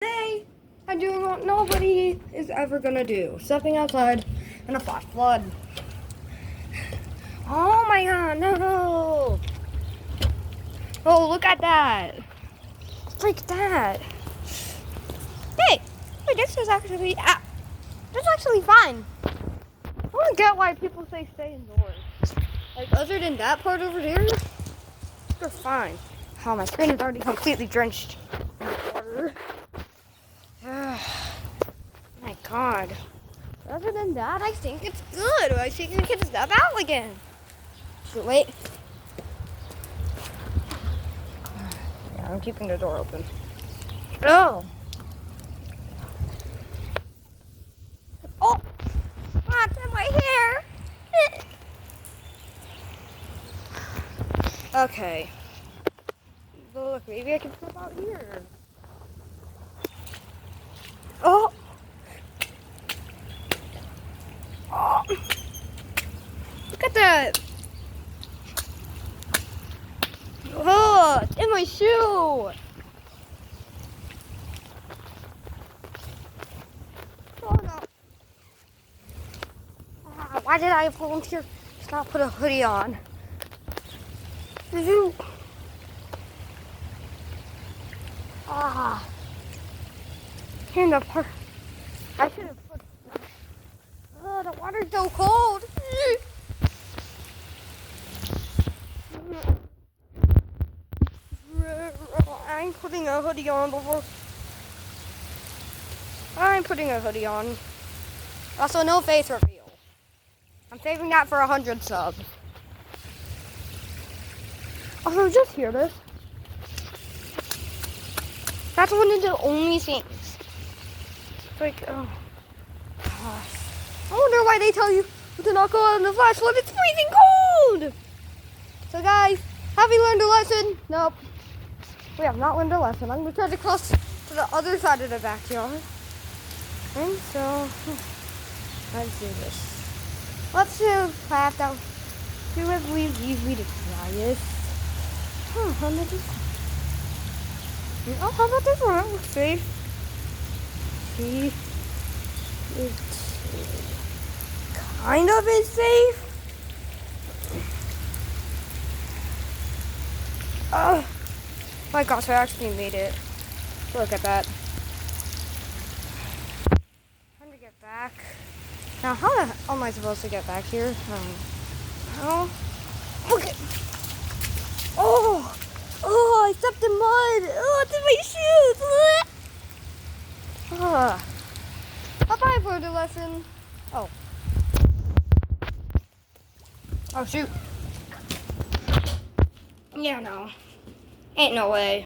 Today, I'm doing what nobody is ever gonna do. Stepping outside in a flash flood. Oh my god, no! Oh, look at that! Like that! Hey! Wait, this is actually... this is actually fine. I don't get why people say stay indoors. Like, other than that part over there, they're fine. Oh, my screen is already completely drenched in water. My god. Other than that, I think it's good. I think we can step out again. So wait. Yeah, I'm keeping the door open. Oh. Oh. Ah, it's in my hair. Okay. Look, maybe I can step out here. Oh. Oh. Look at that. Oh, it's in my shoe. Oh no. Why did I volunteer to not put a hoodie on? Did you? In the park. I should have put. Oh, the water's so cold. I'm putting a hoodie on before. I'm putting a hoodie on. Also, no face reveal. I'm saving that for 100 subs. Also, just hear this. That's one of the only things. Like, oh gosh. I wonder why they tell you to not go out in the flash when it's freezing cold. So guys, have we learned a lesson? Nope. We have not learned a lesson. I'm going to try to cross to the other side of the backyard. And so, let's do this. Let's see if I have to do it easily to try this. How about this one? Oh, how about this one? That looks safe. See? It kind of is safe. Oh my gosh, I actually made it. Look at that. Time to get back. Now, how the hell am I supposed to get back here? How? Okay. Oh, I stepped in mud. Oh, it's in my shoes. Bye-bye for the lesson. Oh, shoot. Yeah, no. Ain't no way.